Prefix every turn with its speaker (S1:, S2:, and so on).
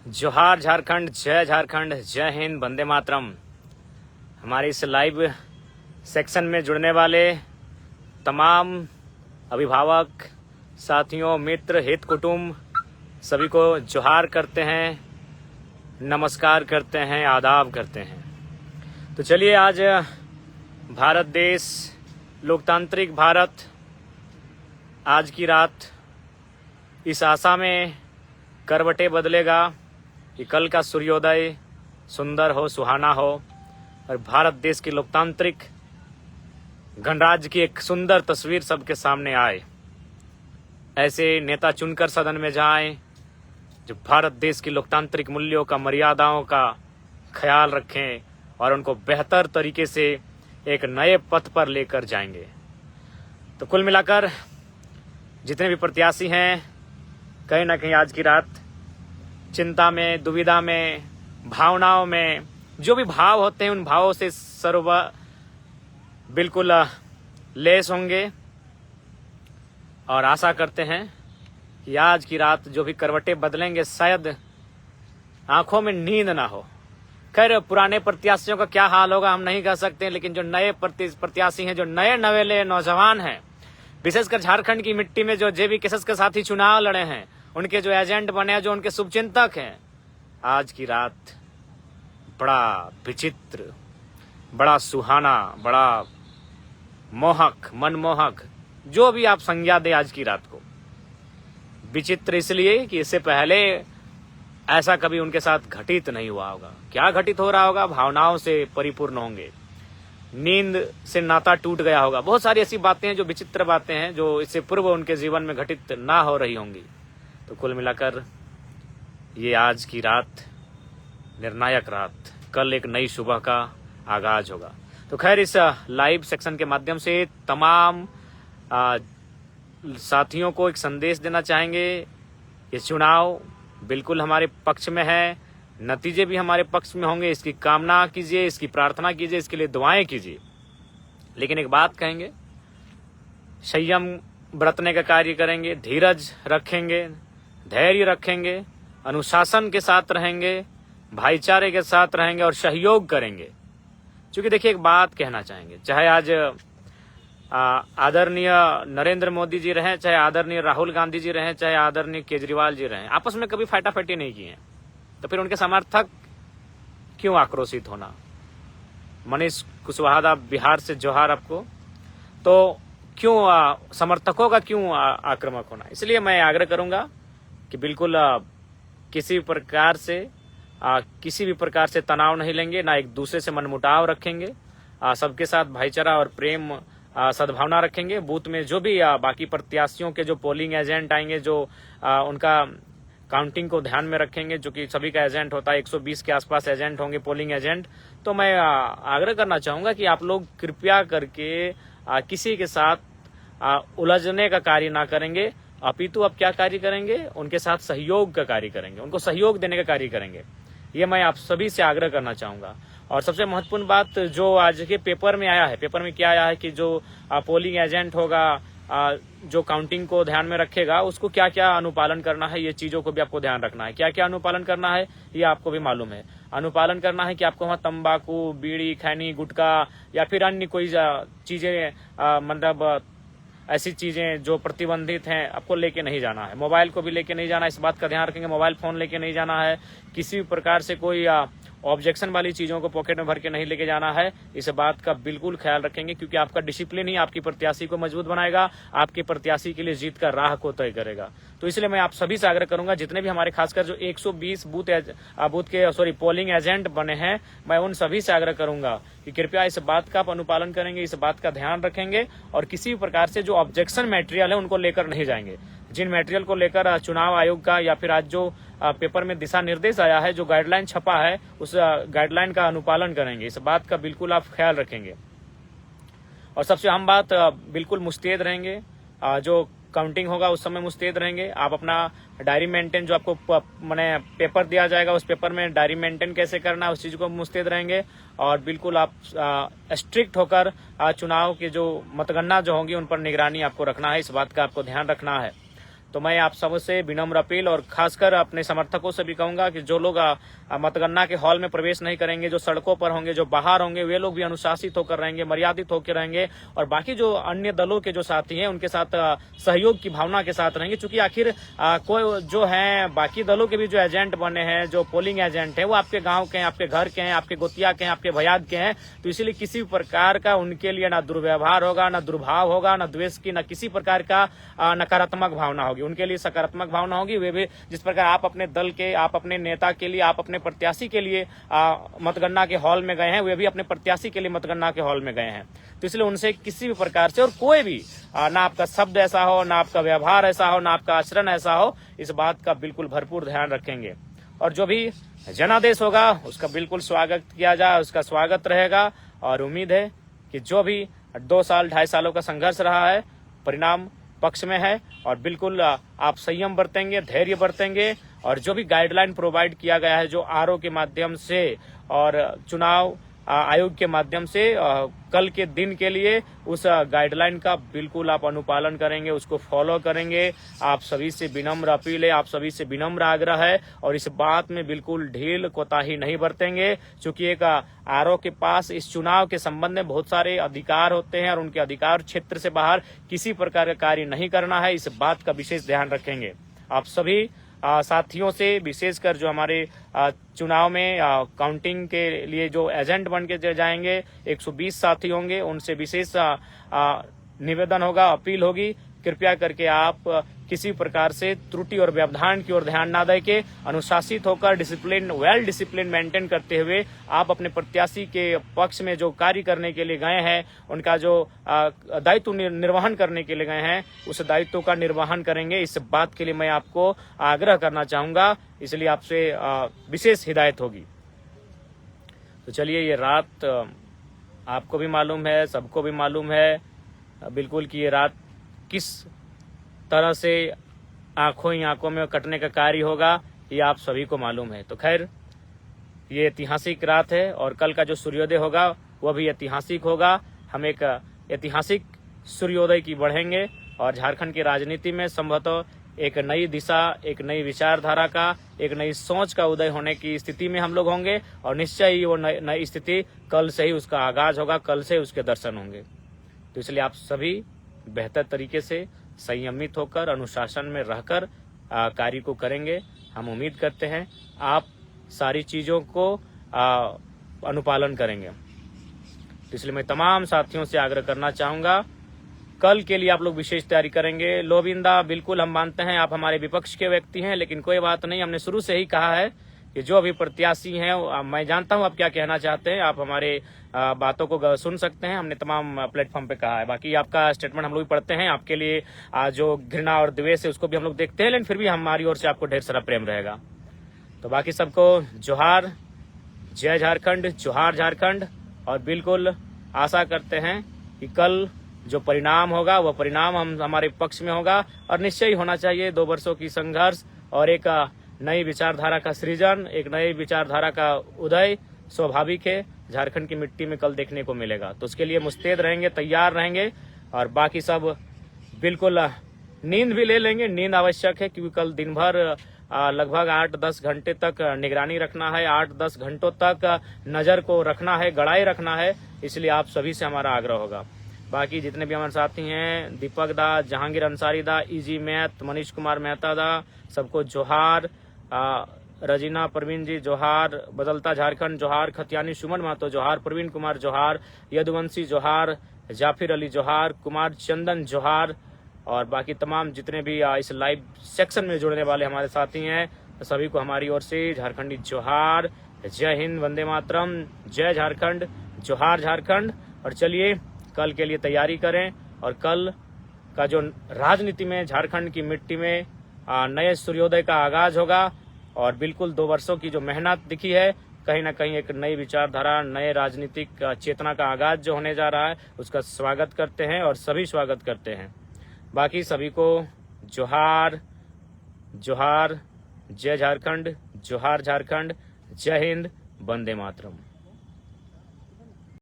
S1: जोहार झारखंड, जय झारखंड, जय हिंद, वंदे मातरम। हमारे इस लाइव सेक्शन में जुड़ने वाले तमाम अभिभावक साथियों, मित्र, हित कुटुंब सभी को जोहार करते हैं, नमस्कार करते हैं, आदाब करते हैं। तो चलिए, आज भारत देश, लोकतांत्रिक भारत, आज की रात इस आशा में करवटें बदलेगा कि कल का सूर्योदय सुंदर हो, सुहाना हो और भारत देश की लोकतांत्रिक गणराज्य की एक सुंदर तस्वीर सबके सामने आए। ऐसे नेता चुनकर सदन में जाएं जो भारत देश की लोकतांत्रिक मूल्यों का, मर्यादाओं का ख्याल रखें और उनको बेहतर तरीके से एक नए पथ पर लेकर जाएंगे। तो कुल मिलाकर जितने भी प्रत्याशी हैं, कहीं ना कहीं आज की रात चिंता में, दुविधा में, भावनाओं में, जो भी भाव होते हैं उन भावों से बिल्कुल लेस होंगे और आशा करते हैं कि आज की रात जो भी करवटें बदलेंगे, शायद आंखों में नींद ना हो। खैर, पुराने प्रत्याशियों का क्या हाल होगा हम नहीं कह सकते, लेकिन जो नए प्रत्याशी हैं, जो नए नवेले नौजवान हैं, विशेषकर झारखंड की मिट्टी में जो जेबी केसस के साथ ही चुनाव लड़े हैं, उनके जो एजेंट बने हैं, जो उनके शुभचिंतक हैं, आज की रात बड़ा विचित्र, बड़ा सुहाना, बड़ा मोहक, मनमोहक, जो भी आप संज्ञा दे आज की रात को। विचित्र इसलिए कि इससे पहले ऐसा कभी उनके साथ घटित नहीं हुआ होगा। क्या घटित हो रहा होगा? भावनाओं से परिपूर्ण होंगे, नींद से नाता टूट गया होगा। बहुत सारी ऐसी बातें हैं, जो विचित्र बातें हैं, जो इससे पूर्व उनके जीवन में घटित ना हो रही होंगी। तो कुल मिलाकर ये आज की रात निर्णायक रात, कल एक नई सुबह का आगाज होगा। तो खैर, इस लाइव सेक्शन के माध्यम से तमाम साथियों को एक संदेश देना चाहेंगे। ये चुनाव बिल्कुल हमारे पक्ष में है, नतीजे भी हमारे पक्ष में होंगे। इसकी कामना कीजिए, इसकी प्रार्थना कीजिए, इसके लिए दुआएं कीजिए। लेकिन एक बात कहेंगे, संयम बरतने का कार्य करेंगे, धीरज रखेंगे, धैर्य रखेंगे, अनुशासन के साथ रहेंगे, भाईचारे के साथ रहेंगे और सहयोग करेंगे। क्योंकि देखिए, एक बात कहना चाहेंगे, चाहे आज आदरणीय नरेंद्र मोदी जी रहे, चाहे आदरणीय राहुल गांधी जी रहे, चाहे आदरणीय केजरीवाल जी रहे, आपस में कभी फाटाफाटी नहीं की है। तो फिर उनके समर्थक क्यों आक्रोशित होना? मनीष कुशवाहा, बिहार से जोहार आपको। तो क्यों समर्थकों का क्यों आक्रामक होना? इसलिए मैं आग्रह करूंगा कि बिल्कुल किसी भी प्रकार से तनाव नहीं लेंगे, ना एक दूसरे से मनमुटाव रखेंगे, सबके साथ भाईचारा और प्रेम, सद्भावना रखेंगे। बूथ में जो भी बाकी प्रत्याशियों के जो पोलिंग एजेंट आएंगे, जो उनका काउंटिंग को ध्यान में रखेंगे, जो कि सभी का एजेंट होता है, 120 के आसपास एजेंट होंगे, पोलिंग एजेंट। तो मैं आग्रह करना चाहूंगा कि आप लोग कृपया करके किसी के साथ उलझने का कार्य ना करेंगे, अपितु आप क्या कार्य करेंगे? उनके साथ सहयोग का कार्य करेंगे, उनको सहयोग देने का कार्य करेंगे। ये मैं आप सभी से आग्रह करना चाहूंगा। और सबसे महत्वपूर्ण बात जो आज के पेपर में आया है, पेपर में क्या आया है कि जो पोलिंग एजेंट होगा, जो काउंटिंग को ध्यान में रखेगा, उसको क्या क्या अनुपालन करना है, ये चीजों को भी आपको ध्यान रखना है। क्या क्या अनुपालन करना है ये आपको भी मालूम है। अनुपालन करना है कि आपको वहाँ तंबाकू, बीड़ी, खैनी, गुटखा या फिर अन्य कोई चीजें, मतलब ऐसी चीजें जो प्रतिबंधित हैं, आपको लेके नहीं जाना है। मोबाइल को भी लेके नहीं जाना है, इस बात का ध्यान रखेंगे। मोबाइल फोन लेके नहीं जाना है, किसी भी प्रकार से कोई ऑब्जेक्शन वाली चीजों को पॉकेट में भर के नहीं लेके जाना है। इस बात का बिल्कुल ख्याल रखेंगे, क्योंकि आपका डिसिप्लिन ही आपकी प्रत्याशी को मजबूत बनाएगा, आपके प्रत्याशी के लिए जीत का राह को तय करेगा। तो इसलिए मैं आप सभी से आग्रह करूंगा, जितने भी हमारे खासकर जो 120 पोलिंग एजेंट बने हैं, मैं उन सभी से आग्रह करूंगा कि कृपया इस बात का आप अनुपालन करेंगे, इस बात का ध्यान रखेंगे और किसी भी प्रकार से जो ऑब्जेक्शन मटेरियल है उनको लेकर नहीं जाएंगे। जिन मटेरियल को लेकर चुनाव आयोग का या फिर आज जो पेपर में दिशा निर्देश आया है, जो गाइडलाइन छपा है, उस गाइडलाइन का अनुपालन करेंगे। इस बात का बिल्कुल आप ख्याल रखेंगे। और सबसे अहम बात, बिल्कुल मुस्तैद रहेंगे। जो काउंटिंग होगा उस समय मुस्तैद रहेंगे। आप अपना डायरी मेंटेन, जो आपको मैंने पेपर दिया जाएगा, उस पेपर में डायरी मेंटेन कैसे करना है, उस चीज को मुस्तैद रहेंगे। और बिल्कुल आप स्ट्रिक्ट होकर चुनाव के जो मतगणना जो होंगी उन पर निगरानी आपको रखना है, इस बात का आपको ध्यान रखना है। तो मैं आप सबसे विनम्र अपील और खासकर अपने समर्थकों से भी कहूंगा कि जो लोग मतगणना के हॉल में प्रवेश नहीं करेंगे, जो सड़कों पर होंगे, जो बाहर होंगे, वे लोग भी अनुशासित होकर रहेंगे, मर्यादित होकर रहेंगे और बाकी जो अन्य दलों के जो साथी हैं उनके साथ सहयोग की भावना के साथ रहेंगे। क्योंकि आखिर कोई जो है बाकी दलों के भी जो एजेंट बने हैं, जो पोलिंग एजेंट है, वो आपके गाँव के हैं, आपके घर के हैं, आपके गोतिया के हैं, आपके भयाद के हैं। तो इसीलिए किसी भी प्रकार का उनके लिए ना दुर्व्यवहार होगा, ना दुर्भाव होगा, ना द्वेष की, ना किसी प्रकार का नकारात्मक भावना होगी। उनके लिए सकारात्मक भावना होगी। वे भी जिस प्रकार आप अपने दल के, आप अपने नेता के लिए, आप अपने प्रत्याशी के लिए मतगणना के हॉल में गए हैं, वे भी अपने प्रत्याशी के लिए मतगणना के हॉल में गए हैं। तो इसलिए उनसे किसी भी प्रकार से और कोई भी ना आपका शब्द ऐसा हो, ना आपका व्यवहार ऐसा हो, ना आपका आचरण ऐसा हो, इस बात का बिल्कुल भरपूर ध्यान रखेंगे। और जो भी जनादेश होगा उसका बिल्कुल स्वागत किया जाए, उसका स्वागत रहेगा। और उम्मीद है कि जो भी 2 साल 2.5 सालों का संघर्ष रहा है परिणाम पक्ष में है और बिल्कुल आप संयम बरतेंगे, धैर्य बरतेंगे और जो भी गाइडलाइन प्रोवाइड किया गया है, जो आरओ के माध्यम से और चुनाव आयोग के माध्यम से कल के दिन के लिए, उस गाइडलाइन का बिल्कुल आप अनुपालन करेंगे, उसको फॉलो करेंगे। आप सभी से विनम्र अपील है, आप सभी से विनम्र आग्रह है और इस बात में बिल्कुल ढील कोताही नहीं बरतेंगे। क्योंकि एक आरओ के पास इस चुनाव के संबंध में बहुत सारे अधिकार होते हैं और उनके अधिकार क्षेत्र से बाहर किसी प्रकार का कार्य नहीं करना है। इस बात का विशेष ध्यान रखेंगे। आप सभी साथियों से, विशेषकर जो हमारे चुनाव में काउंटिंग के लिए जो एजेंट बन के जाएंगे, 120 साथी होंगे, उनसे विशेष निवेदन होगा, अपील होगी, कृपया करके आप किसी प्रकार से त्रुटि और व्यवधान की ओर ध्यान ना देके अनुशासित होकर डिसिप्लिन, वेल डिसिप्लिन मेंटेन करते हुए आप अपने प्रत्याशी के पक्ष में जो कार्य करने के लिए गए हैं, उनका जो दायित्व निर्वहन करने के लिए गए हैं, उस दायित्व का निर्वहन करेंगे। इस बात के लिए मैं आपको आग्रह करना चाहूंगा, इसलिए आपसे विशेष हिदायत होगी। तो चलिए, ये रात आपको भी मालूम है, सबको भी मालूम है बिल्कुल कि ये रात किस तरह से आंखों ही आंखों में कटने का कार्य होगा, ये आप सभी को मालूम है। तो खैर, ये ऐतिहासिक रात है और कल का जो सूर्योदय होगा वह भी ऐतिहासिक होगा। हम एक ऐतिहासिक सूर्योदय की बढ़ेंगे और झारखंड की राजनीति में संभवतः एक नई दिशा, एक नई विचारधारा का, एक नई सोच का उदय होने की स्थिति में हम लोग होंगे और निश्चय ही वो नई स्थिति कल से ही उसका आगाज होगा, कल से उसके दर्शन होंगे। तो इसलिए आप सभी बेहतर तरीके से संयमित होकर, अनुशासन में रहकर कार्य को करेंगे। हम उम्मीद करते हैं आप सारी चीजों को अनुपालन करेंगे। तो इसलिए मैं तमाम साथियों से आग्रह करना चाहूंगा, कल के लिए आप लोग विशेष तैयारी करेंगे। लोबिंदा, बिल्कुल हम मानते हैं आप हमारे विपक्ष के व्यक्ति हैं, लेकिन कोई बात नहीं, हमने शुरू से ही कहा है कि जो अभी प्रत्याशी हैं, मैं जानता हूं आप क्या कहना चाहते हैं, आप हमारे बातों को सुन सकते हैं, हमने तमाम प्लेटफॉर्म पे कहा है। बाकी आपका स्टेटमेंट हम लोग भी पढ़ते हैं, आपके लिए जो घृणा और द्वेष है उसको भी हम लोग देखते हैं, लेकिन फिर भी हमारी ओर से आपको ढेर सारा प्रेम रहेगा। तो बाकी सबको जोहार, जय झारखंड, जोहार झारखंड। और बिल्कुल आशा करते हैं कि कल जो परिणाम होगा वह परिणाम हमारे पक्ष में होगा और निश्चय ही होना चाहिए। 2 वर्षों की संघर्ष और एक नई विचारधारा का सृजन, एक नई विचारधारा का उदय स्वाभाविक है, झारखंड की मिट्टी में कल देखने को मिलेगा। तो उसके लिए मुस्तैद रहेंगे, तैयार रहेंगे और बाकी सब बिल्कुल नींद भी ले लेंगे। नींद आवश्यक है क्योंकि कल दिन भर लगभग 8-10 घंटे तक निगरानी रखना है, 8-10 घंटों तक नजर को रखना है, गड़ाई रखना है। इसलिए आप सभी से हमारा आग्रह होगा। बाकी जितने भी हमारे साथी हैं, दीपक दा, जहांगीर अंसारी दा, इजी मैथ, मनीष कुमार मेहता दा, सबको जोहार। रजीना परवीन जी जोहार, बदलता झारखंड जोहार, खतियानी सुमन महतो जोहार, प्रवीण कुमार जोहार, यदुवंशी जोहार, जाफिर अली जोहार, कुमार चंदन जोहार। और बाकी तमाम जितने भी इस लाइव सेक्शन में जुड़ने वाले हमारे साथी हैं, तो सभी को हमारी ओर से झारखंडी जोहार। जय हिंद, वंदे मातरम, जय झारखंड, जोहार झारखंड। और चलिए, कल के लिए तैयारी करें और कल का जो राजनीति में, झारखंड की मिट्टी में नए सूर्योदय का आगाज होगा और बिल्कुल 2 वर्षों की जो मेहनत दिखी है, कहीं ना कहीं एक नई विचारधारा, नए राजनीतिक चेतना का आगाज जो होने जा रहा है, उसका स्वागत करते हैं और सभी स्वागत करते हैं। बाकी सभी को जोहार, जोहार, जय झारखंड, जोहार झारखंड, जय हिंद, वंदे मातरम।